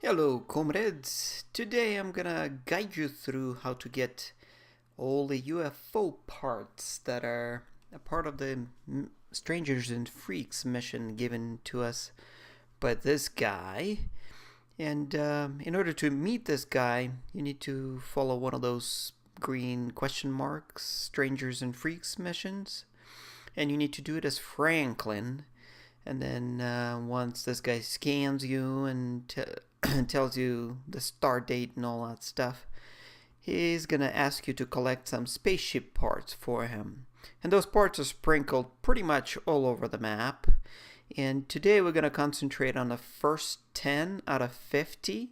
Hello, comrades. Today I'm gonna guide you through how to get all the UFO parts that are a part of the Strangers and Freaks mission given to us by this guy. And in order to meet this guy, you need to follow one of those green question marks, Strangers and Freaks missions. And you need to do it as Franklin. And then once this guy scans you and tells you the start date and all that stuff, he's gonna ask you to collect some spaceship parts for him. And those parts are sprinkled pretty much all over the map. And today we're gonna concentrate on the first 10 out of 50.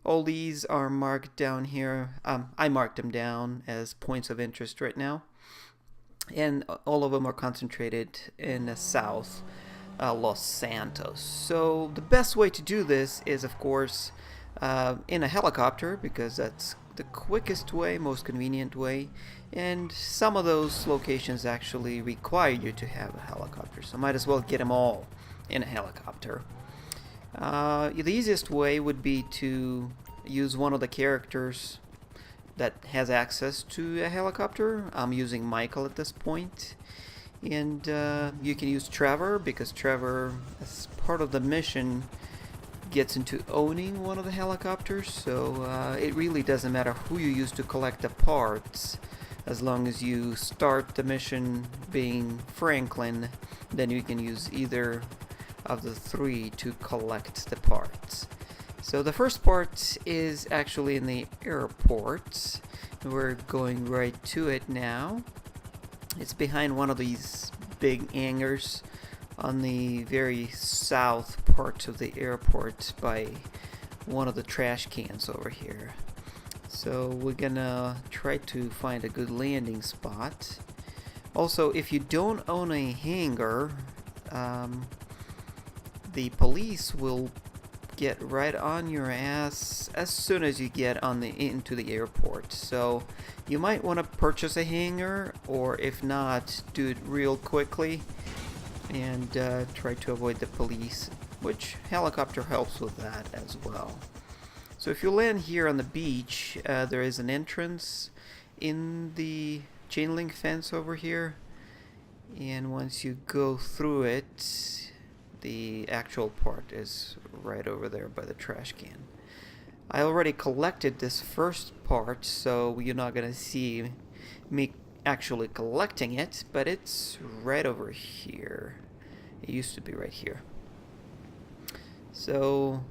All these are marked down here. I marked them down as points of interest right now. And all of them are concentrated in the south. Los Santos. So the best way to do this is, of course, in a helicopter, because that's the quickest way, most convenient way, and some of those locations actually require you to have a helicopter, so might as well get them all in a helicopter. The easiest way would be to use one of the characters that has access to a helicopter. I'm using Michael at this point. And you can use Trevor, because Trevor, as part of the mission, gets into owning one of the helicopters. So it really doesn't matter who you use to collect the parts. As long as you start the mission being Franklin, then you can use either of the three to collect the parts. So the first part is actually in the airport. We're going right to it now. It's behind one of these big hangars on the very south part of the airport by one of the trash cans over here. So we're gonna try to find a good landing spot. Also, if you don't own a hangar, the police will get right on your ass as soon as you get into the airport. So you might want to purchase a hangar, or if not, do it real quickly and try to avoid the police, which helicopter helps with that as well. So if you land here on the beach, there is an entrance in the chain link fence over here, and once you go through it, the actual part is right over there by the trash can. I already collected this first part, so you're not gonna see me actually collecting it, but it's right over here. It used to be right here. So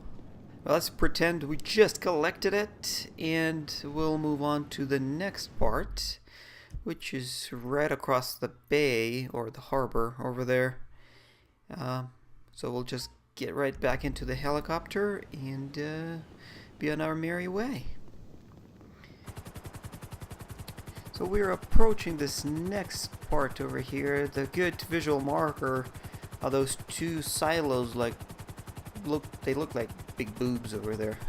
well, let's pretend we just collected it, and we'll move on to the next part, which is right across the bay, or the harbor over there. So we'll just get right back into the helicopter and be on our merry way. So we're approaching this next part over here. The good visual marker are those two silos, they look like big boobs over there.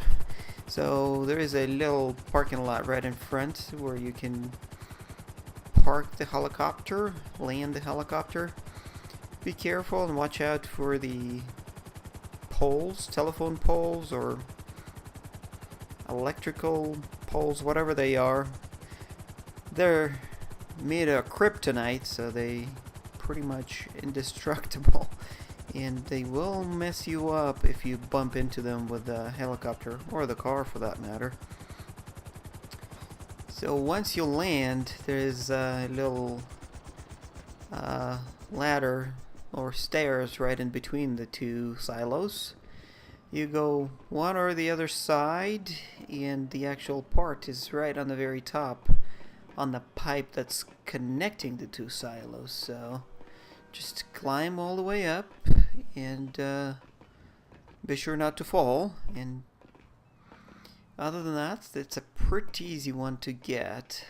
So there is a little parking lot right in front where you can park the helicopter, land the helicopter. Be careful and watch out for the poles, telephone poles or electrical poles, whatever they are. They're made of kryptonite, so they pretty much indestructible, and they will mess you up if you bump into them with the helicopter, or the car for that matter. So once you land, there's a little ladder or stairs right in between the two silos. You go one or the other side, and the actual part is right on the very top on the pipe that's connecting the two silos. So just climb all the way up and be sure not to fall. And other than that, it's a pretty easy one to get.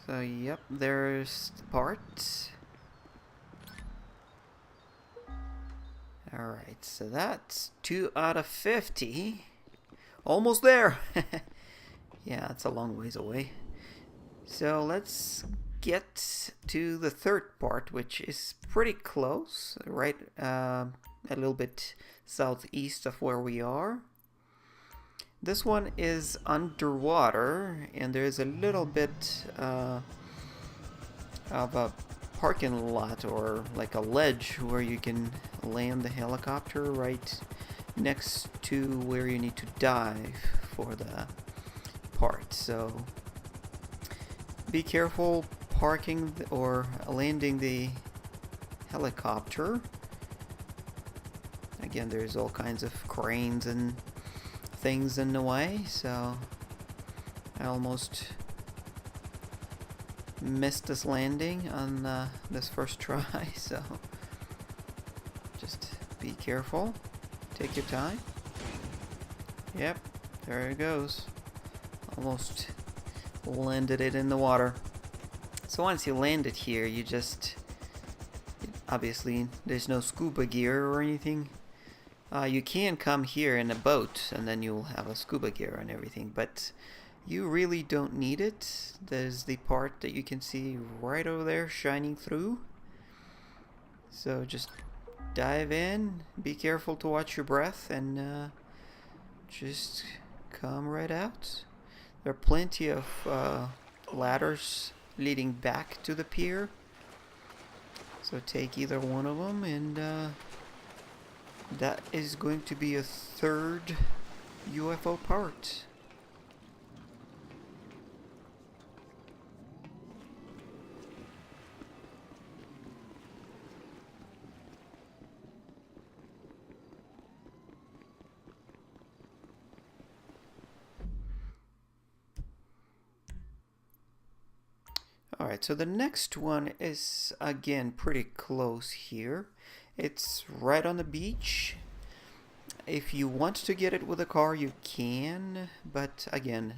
So yep, there's the part. Alright, so that's 2 out of 50. Almost there! Yeah, it's a long ways away. So let's get to the third part, which is pretty close, right? A little bit southeast of where we are. This one is underwater, and there's a little bit of a parking lot, or like a ledge where you can land the helicopter right next to where you need to dive for the part. So be careful parking or landing the helicopter. Again, there's all kinds of cranes and things in the way, so I almost missed this landing on this first try, so just be careful, take your time. Yep, there it goes. Almost landed it in the water. So once you land it here, you just, obviously there's no scuba gear or anything. You can come here in a boat and then you'll have a scuba gear and everything, but you really don't need it. There's the part that you can see right over there shining through. So just dive in, be careful to watch your breath, and just come right out. There are plenty of ladders leading back to the pier, so take either one of them, and that is going to be a third UFO part. Alright, so the next one is again pretty close here. It's right on the beach. If you want to get it with a car, you can, but again,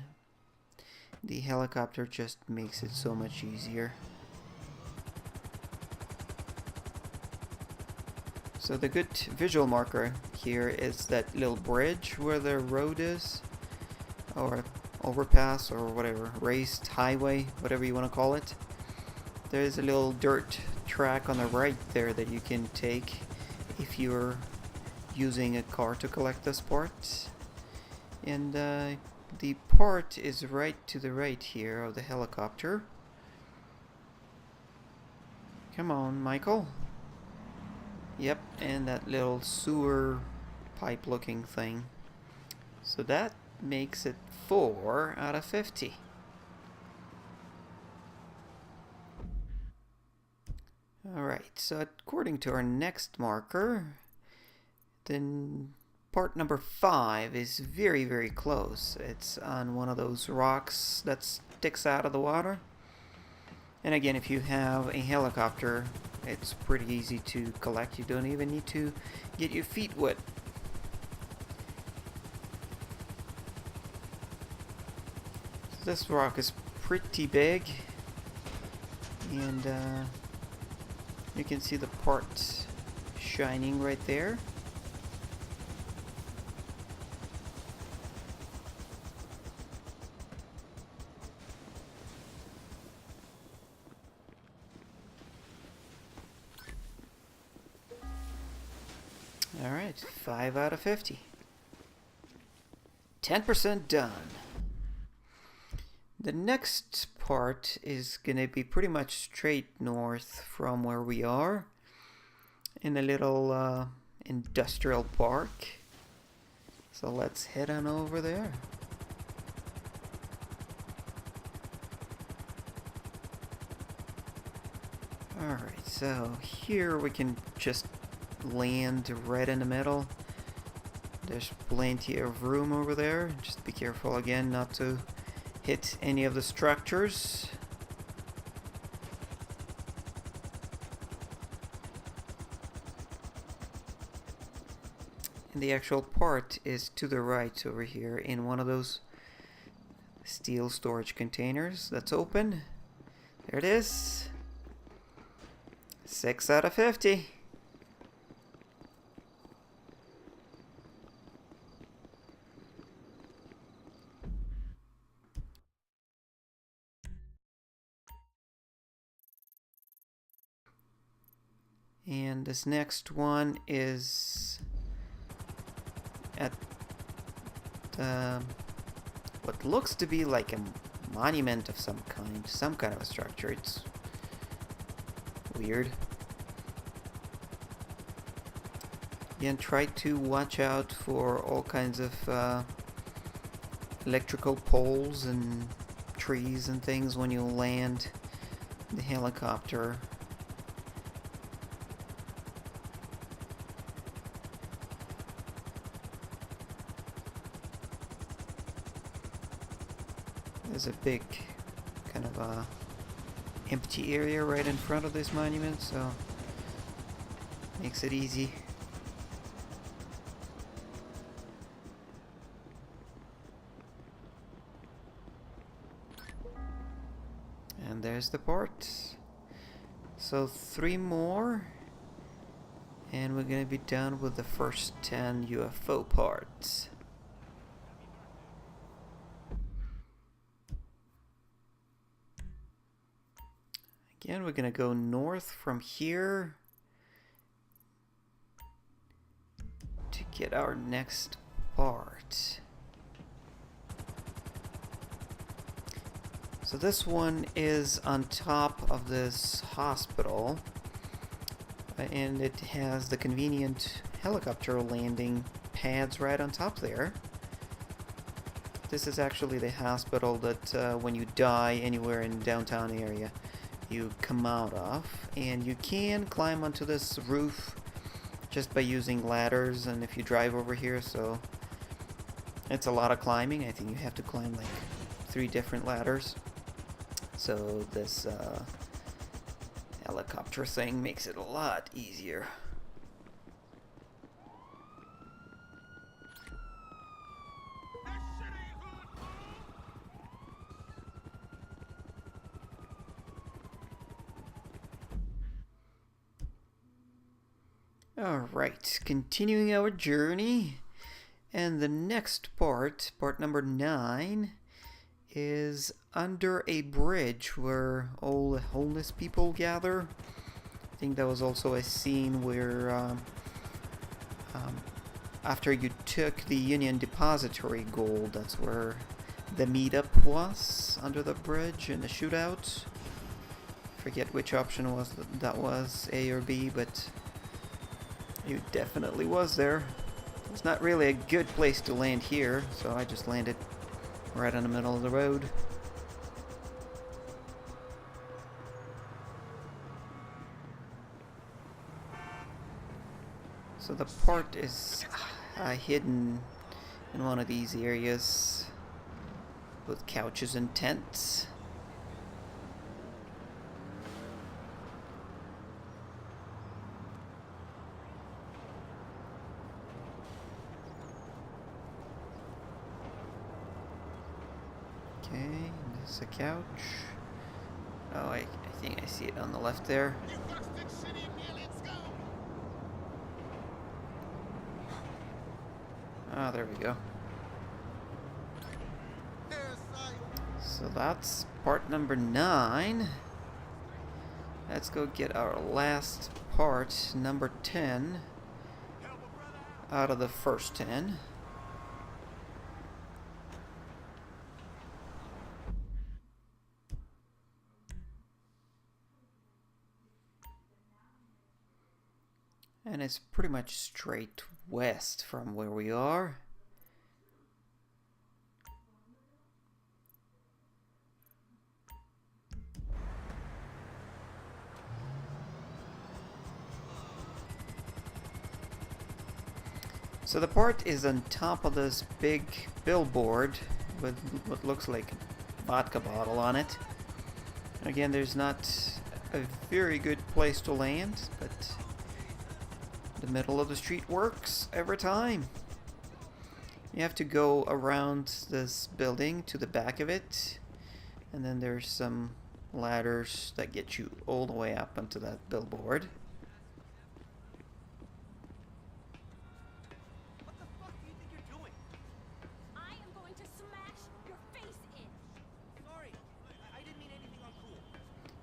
the helicopter just makes it so much easier. So the good visual marker here is that little bridge where the road is, or overpass, or whatever, raised highway, whatever you want to call it. There's a little dirt track on the right there that you can take if you're using a car to collect this part. And the part is right to the right here of the helicopter. Come on, Michael. Yep, and that little sewer pipe looking thing. So that makes it 4 out of 50. Alright, so according to our next marker, then part number 5 is very, very close. It's on one of those rocks that sticks out of the water. And again, if you have a helicopter, it's pretty easy to collect. You don't even need to get your feet wet. This rock is pretty big, and you can see the part shining right there. Alright, 5 out of 50. 10% done. The next part is going to be pretty much straight north from where we are, in a little industrial park. So let's head on over there. Alright, so here we can just land right in the middle. There's plenty of room over there. Just be careful again not to hit any of the structures. And the actual part is to the right over here in one of those steel storage containers that's open. There it is. 6 out of 50. And this next one is at what looks to be like a monument of some kind of a structure. It's weird. Again, try to watch out for all kinds of electrical poles and trees and things when you land the helicopter. There's a big kind of empty area right in front of this monument, so makes it easy. And there's the port. So 3 more, and we're gonna be done with the first 10 UFO parts. Again, we're gonna go north from here to get our next part. So this one is on top of this hospital, and it has the convenient helicopter landing pads right on top there. This is actually the hospital that when you die anywhere in downtown area, you come out of, and you can climb onto this roof just by using ladders, and if you drive over here, so it's a lot of climbing. I think you have to climb like 3 different ladders. So this helicopter thing makes it a lot easier. Alright, continuing our journey, and the next part, part number 9, is under a bridge where all the homeless people gather. I think that was also a scene where after you took the Union Depository gold, that's where the meetup was, under the bridge in the shootout. Forget which option was that was, A or B, but you definitely was there. It's not really a good place to land here, so I just landed right in the middle of the road. So the port is hidden in one of these areas with couches and tents. Okay, there's a couch. Oh, I think I see it on the left there. Ah, there we go. So that's part number 9. Let's go get our last part, number 10, out of the first 10. And it's pretty much straight west from where we are. So the port is on top of this big billboard with what looks like a vodka bottle on it. Again, there's not a very good place to land, but the middle of the street works every time. You have to go around this building to the back of it, and then there's some ladders that get you all the way up onto that billboard. What the fuck do you think you're doing? I am going to smash your face in. Sorry, I didn't mean anything uncool.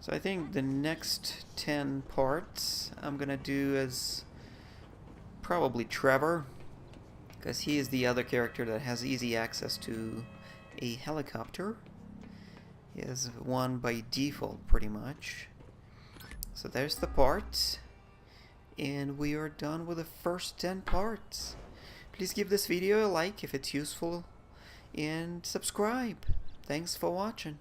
So I think the next 10 parts I'm gonna do as probably Trevor, because he is the other character that has easy access to a helicopter. He has one by default pretty much. So there's the part, and we are done with the first 10 parts. Please give this video a like if it's useful, and subscribe. Thanks for watching.